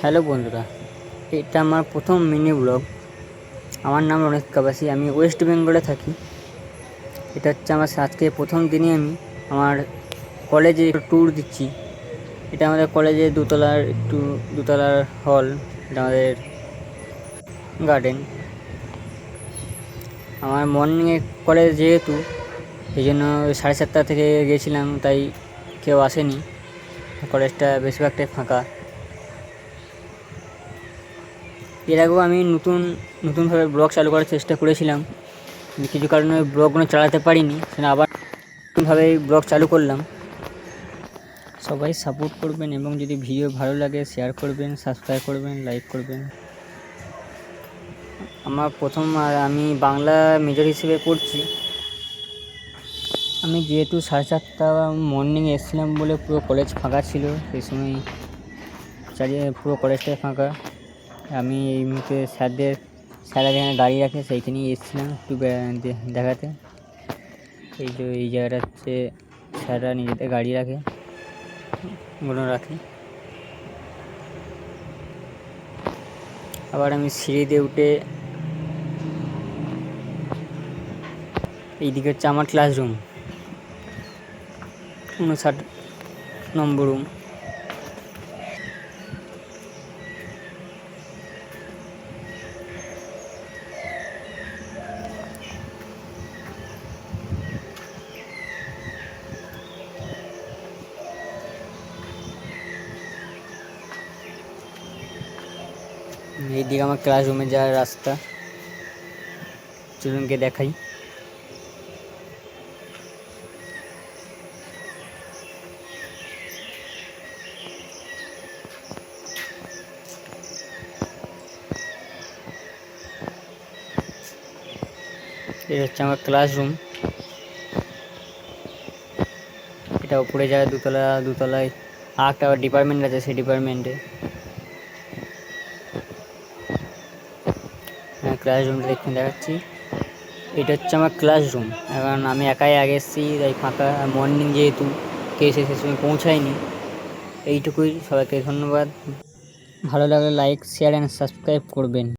Hello বন্ধুরা, এটা আমার প্রথম মিনি ব্লগ। আমার নাম রণেশ কাবাসি, আমি ওয়েস্ট বেঙ্গলে থাকি। এটা হচ্ছে আমার আজকে প্রথম দিনই আমি আমার কলেজে একটু ট্যুর দিচ্ছি। এটা আমাদের কলেজে দুতলার হল, এটা আমাদের গার্ডেন। আমার মর্নিংয়ে কলেজ যেহেতু, এই জন্য 7:30 থেকে গেছিলাম, তাই কেউ আসেনি। কলেজটা বেশিরভাগটাই ফাঁকা। এর আগেও আমি নতুনভাবে ব্লগ চালু করার চেষ্টা করেছিলাম, কিছু কারণে ব্লগগুলো চালাতে পারিনি, সেটা আবার নতুনভাবে ব্লগ চালু করলাম। সবাই সাপোর্ট করবেন এবং যদি ভিডিও ভালো লাগে শেয়ার করবেন, সাবস্ক্রাইব করবেন, লাইক করবেন। আমার আমি বাংলা মেজর হিসেবে পড়ছি। আমি যেহেতু 4:30 মর্নিংয়ে এসেছিলাম বলে পুরো কলেজ ফাঁকা ছিল, সেই সময় পুরো কলেজটাই ফাঁকা। আমি এই মুহূর্তে স্যাররা যেখানে গাড়ি রাখে সেইখানেই এসেছিলাম একটু দেখাতে। এই জায়গাটা হচ্ছে স্যাররা নিজেদের গাড়ি রাখে। আবার আমি সিঁড়িতে উঠে, এইদিকে হচ্ছে আমার ক্লাসরুম, 59 নম্বর রুম। এইদিকে আমার ক্লাসরুমে যাওয়ার রাস্তা, চলুনকে দেখাই। এই হচ্ছে আমার ক্লাসরুম। এটা উপরে যায় দুতলায় আর একটা ডিপার্টমেন্ট আছে, সেই ডিপার্টমেন্টে। ক্লাসরুমটা দেখুন দেখাচ্ছি। এটা হচ্ছে আমার ক্লাসরুম। এখন আমি একাই আগে এসেছি, তাই ফাঁকা। মর্নিং যেহেতু কেউ সে সময় পৌঁছায়নি। এইটুকুই, সবাইকে ধন্যবাদ। ভালো লাগলে লাইক, শেয়ার অ্যান্ড সাবস্ক্রাইব করবেন।